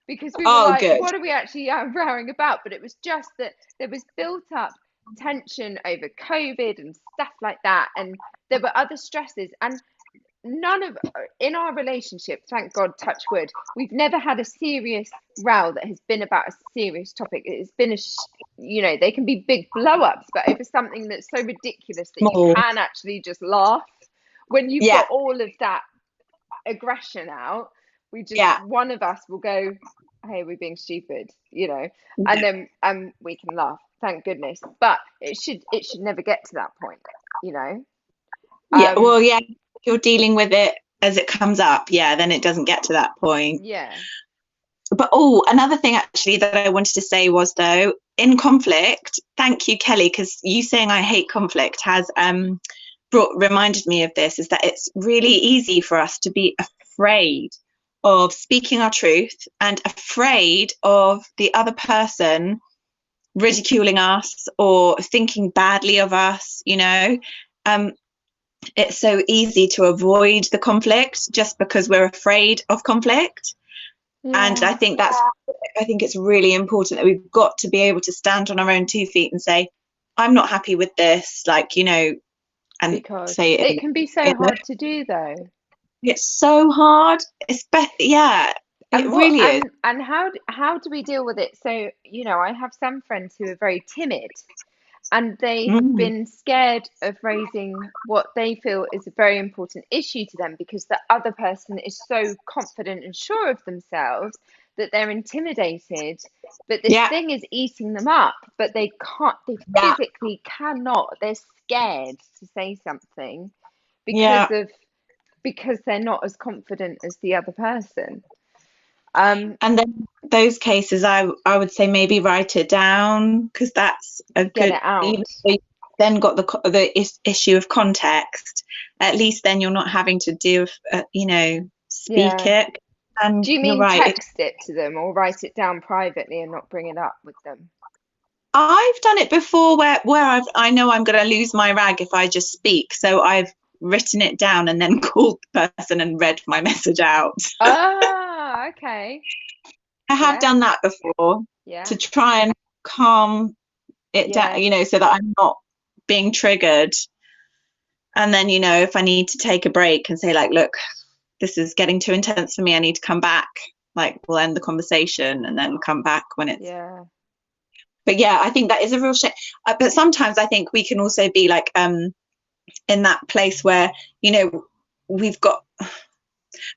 because we were Oh, like, good. what are we actually rowing about? But it was just that there was built up tension over COVID and stuff like that. And there were other stresses. And none of in our relationship, thank God, touch wood, we've never had a serious row that has been about a serious topic. It's been they can be big blow ups, but over something that's so ridiculous that you Small. can actually just laugh when you've Yeah. got all of that aggression out. Yeah. One of us will go, hey, we're being stupid, and Yeah. then we can laugh, thank goodness. But it should never get to that point, Yeah. um Well, yeah. If you're dealing with it as it comes up, yeah, then it doesn't get to that point. yeah. But another thing actually that I wanted to say was, though, in conflict, thank you, Kelly, because you saying I hate conflict has reminded me of this, is that it's really easy for us to be afraid of speaking our truth, and afraid of the other person ridiculing us or thinking badly of us. It's so easy to avoid the conflict just because we're afraid of conflict. And Yeah. I think it's really important that we've got to be able to stand on our own 2 feet and say, I'm not happy with this, and Because say it it can be so hard to do, though. it's so hard. Yeah, it And what really is. and how do we deal with it? So, I have some friends who are very timid, and they have Mm, been scared of raising what they feel is a very important issue to them, because the other person is so confident and sure of themselves that they're intimidated. But this yeah, thing is eating them up, but they yeah, physically cannot. They're scared to say something because yeah. of because they're not as confident as the other person. Um, And then those cases, I would say maybe write it down, because that's a get good. it Even out. though you've then got the issue of context. At least then you're not having to speak Yeah. it. And Do you you're mean right. text it to them or write it down privately and not bring it up with them? I've done it before where I know I'm going to lose my rag if I just speak. So I've written it down and then called the person and read my message out. Ah, okay. I have Yeah, done that before yeah, to try and calm it down, yeah, so that I'm not being triggered. And then, if I need to take a break and say, like, look, this is getting too intense for me, I need to come back, like, we'll end the conversation and then come back when it's yeah. But yeah, I think that is a real shame. But sometimes I think we can also be like in that place where, you know, we've got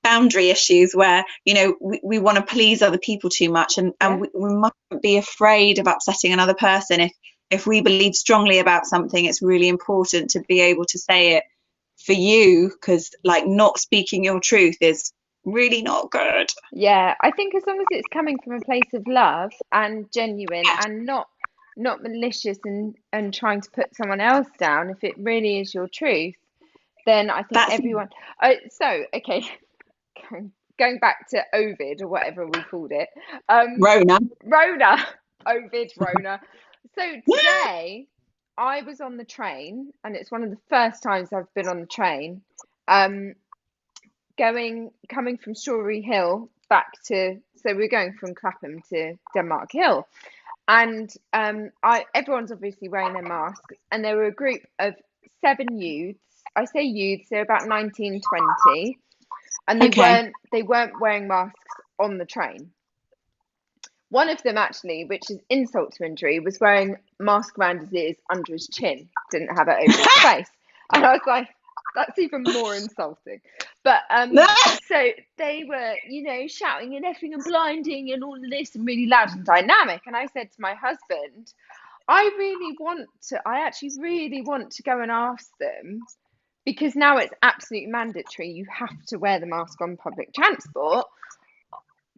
boundary issues where, you know, we want to please other people too much, and Yeah. we mustn't be afraid of upsetting another person. If we believe strongly about something, it's really important to be able to say it for you, because like not speaking your truth is really not good. Yeah, I think as long as it's coming from a place of love and genuine Yeah, and not malicious and trying to put someone else down, if it really is your truth, then I think that's everyone. So okay, going back to Ovid or whatever we called it, Rona. Rona, Ovid, Rona. So today I was on the train, and it's one of the first times I've been on the train. Um, coming from Strawberry Hill back to, so we're going from Clapham to Denmark Hill, and I everyone's obviously wearing their masks, and there were a group of 7 youths. I say youths, they're about 19, 20, and they Okay. weren't wearing masks on the train. One of them actually, which is insult to injury, was wearing mask around his ears under his chin, didn't have it over his face, and I was like, that's even more insulting. But so they were, shouting and effing and blinding and all of this and really loud and dynamic. And I said to my husband, I actually really want to go and ask them, because now it's absolutely mandatory. You have to wear the mask on public transport.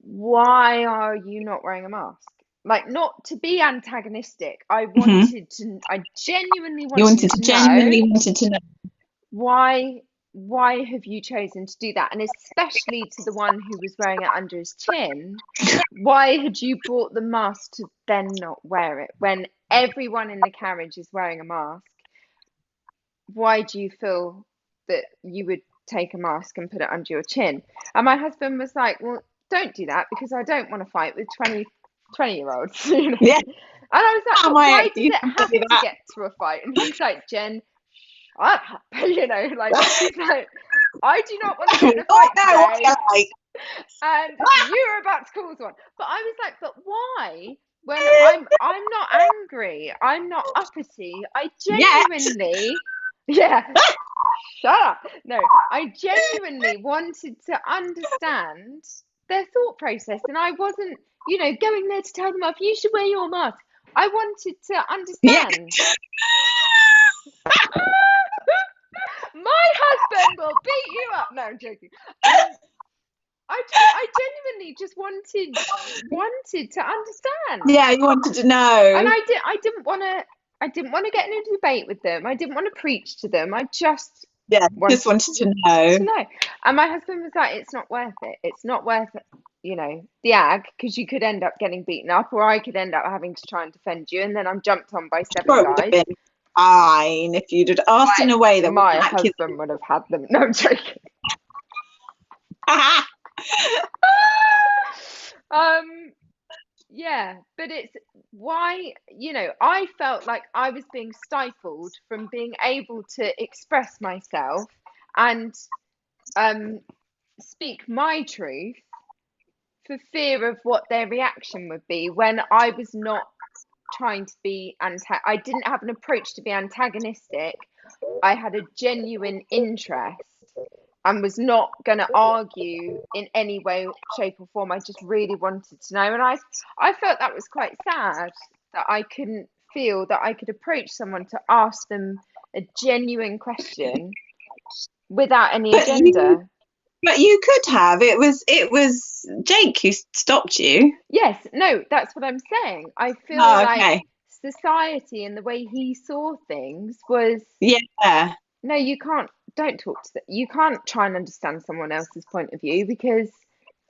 Why are you not wearing a mask? Like, not to be antagonistic. I genuinely You wanted wanted to to know, genuinely wanted to know. why have you chosen to do that? And especially to the one who was wearing it under his chin, why had you brought the mask to then not wear it when everyone in the carriage is wearing a mask? Why do you feel that you would take a mask and put it under your chin? And my husband was like, well, don't do that, because I don't want to fight with 20-year-olds, Yeah. And I was like, Oh but why my, does you it can have say to that. get to a fight? And he's like, Jen, shut up. Like, he's like, I do not want to get in a Oh fight no, what today, I like. and you're about to cause one. But I was like, but why? When I'm not angry, I'm not uppity. I Yeah. genuinely, yeah, shut up. No, I genuinely wanted to understand their thought process, and I wasn't, going there to tell them off. You should wear your mask. I wanted to Yeah. understand. My husband will beat you up. No, I'm joking. I genuinely just wanted to understand. Yeah, you wanted to And know. I didn't want to get in a debate with them. I didn't want to preach to them. I just Yeah, just wanted wanted to know. to know. And my husband was like, it's not worth it. It's not worth it, the ag, because you could end up getting beaten up, or I could end up having to try and defend you, and then I'm jumped on by seven Sure, it would have guys. been fine if you'd have asked in a way that My wasn't husband would have had them. No, I'm joking. accusing. Yeah, but it's why, I felt like I was being stifled from being able to express myself and speak my truth, for fear of what their reaction would be, when I was not trying to be I didn't have an approach to be antagonistic. I had a genuine interest and was not going to argue in any way, shape, or form. I just really wanted to know. And I felt that was quite sad, that I couldn't feel that I could approach someone to ask them a genuine question without any But you, agenda. but you could have. It was Jake who stopped you. Yes, no, that's what I'm saying. I feel Oh, like okay. society and the way he saw things was, Yeah. no, you can't, don't talk to them. You can't try and understand someone else's point of view, because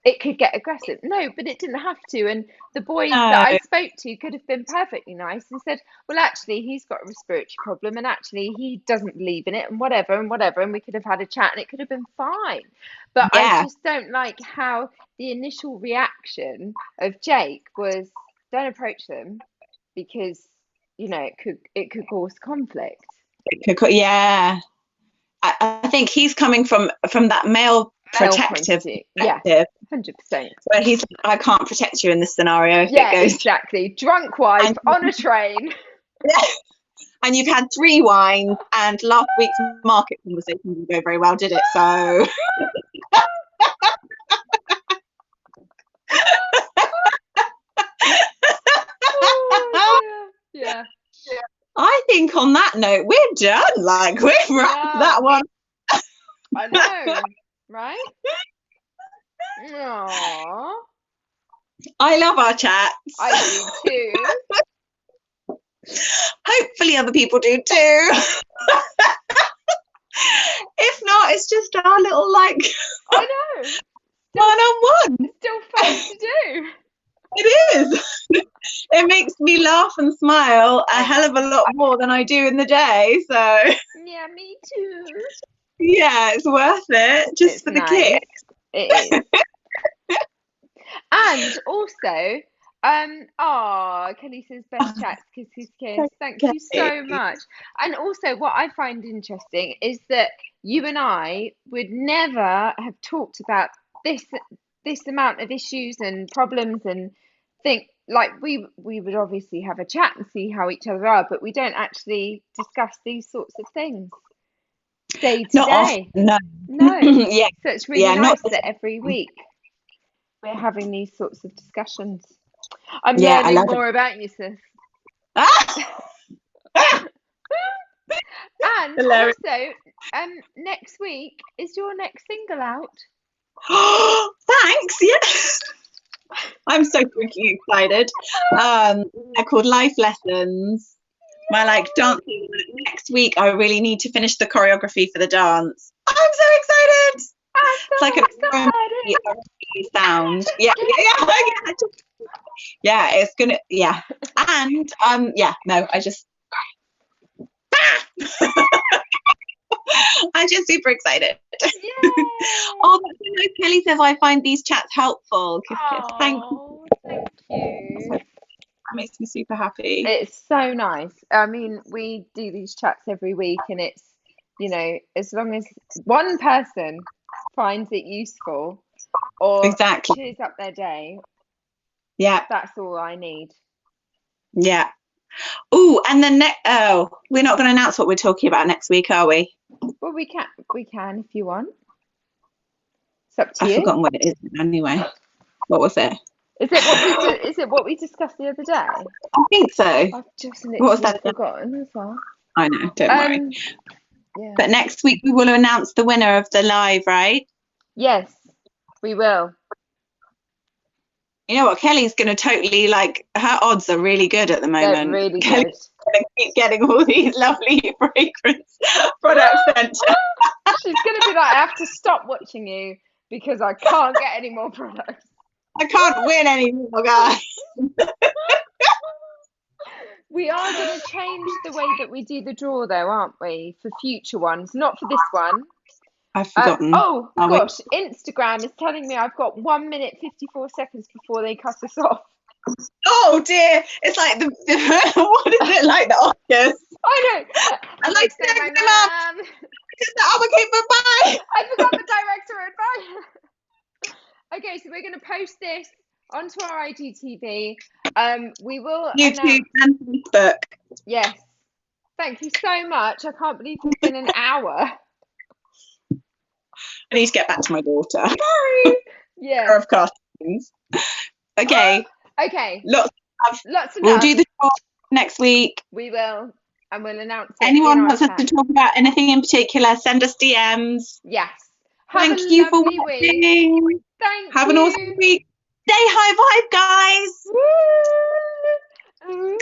it could get aggressive. No, but it didn't have to. And the boys that No. I spoke to could have been perfectly nice and said, well, actually, he's got a respiratory problem, and actually, he doesn't believe in it, and whatever, and whatever. And we could have had a chat, and it could have been fine. But I Yeah. just don't like how the initial reaction of Jake was, don't approach them, because, it could cause conflict. Yeah. I think he's coming from that male Male point of protective view. Yeah. perspective. 100%. Where he's like, I can't protect you in this scenario if Yeah, it goes. exactly. Drunk wife And, on a train. and you've had 3 wines, and last week's market conversation didn't go very well, did it? So. Oh, dear. Yeah. I think on that note, we're done. Like, we've wrapped that one. I know, right? Aww. I love our chats. I do too. Hopefully other people do too. If not, it's just our little, like, I know. one-on-one. Still fun to do. It is. It makes me laugh and smile a hell of a lot more than I do in the day. So yeah, me too. Yeah, it's worth it just for the kick. It is. And also, Kelly says best chats, kiss. Thank you so much. And also, what I find interesting is that you and I would never have talked about this amount of issues and problems and think like we would obviously have a chat and see how each other are, but we don't actually discuss these sorts of things day to day. No. Yeah. So it's really nice that every week we're having these sorts of discussions. I'm learning more about you, sis. And also, next week is your next single out. Thanks. Yes. I'm so freaking excited. They're called Life Lessons. My dancing next week. I really need to finish the choreography for the dance. I'm so excited. It's like a sound. Yeah. Yeah, it's gonna. Yeah, and I just. I'm just super excited. Oh, Kelly says I find these chats helpful. Thank you. That makes me super happy. It's so nice. I mean, we do these chats every week, and it's, as long as one person finds it useful or cheers up their day, that's all I need. Yeah. Oh, and then we're not going to announce what we're talking about next week, are we? Well, we can if you want. It's up to you. I've forgotten what it is anyway. What was it? Is it what we discussed the other day? I think so. I've just literally forgotten as well. I know, don't worry. Yeah. But next week we will announce the winner of the live, right? Yes, we will. You know what? Kelly's going to totally, her odds are really good at the moment. They're really Kelly's good. Going to keep getting all these lovely fragrance products sent. She's going to be like, I have to stop watching you because I can't get any more products. I can't win anymore, guys. We are going to change the way that we do the draw, though, aren't we? For future ones, not for this one. I've forgotten. Oh gosh, Instagram is telling me I've got 1 minute 54 seconds before they cut us off. Oh dear! It's like the what is it, like the Oscars? I know. I like to thank them up. Bye. I forgot the director advice. Okay, so we're going to post this onto our IGTV. We will YouTube and Facebook. Yes. Thank you so much. I can't believe it's been an hour. I need to get back to my daughter. Sorry. Yeah. Of costumes. Okay. Okay. Lots of love. We'll do the talk next week. We will. And we'll announce it. Anyone wants us to talk about anything in particular, send us DMs. Yes. Thank you for watching. Have an awesome week. Stay high vibe, guys. Woo.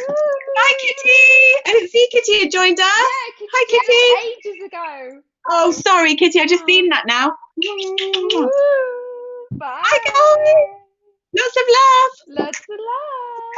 Hi, Kitty. I didn't see Kitty had joined us. Yeah, Hi, Kitty. Ages ago. Oh, sorry, Kitty. I've just seen that now. Bye. Bye, guys. Lots of love. Lots of love.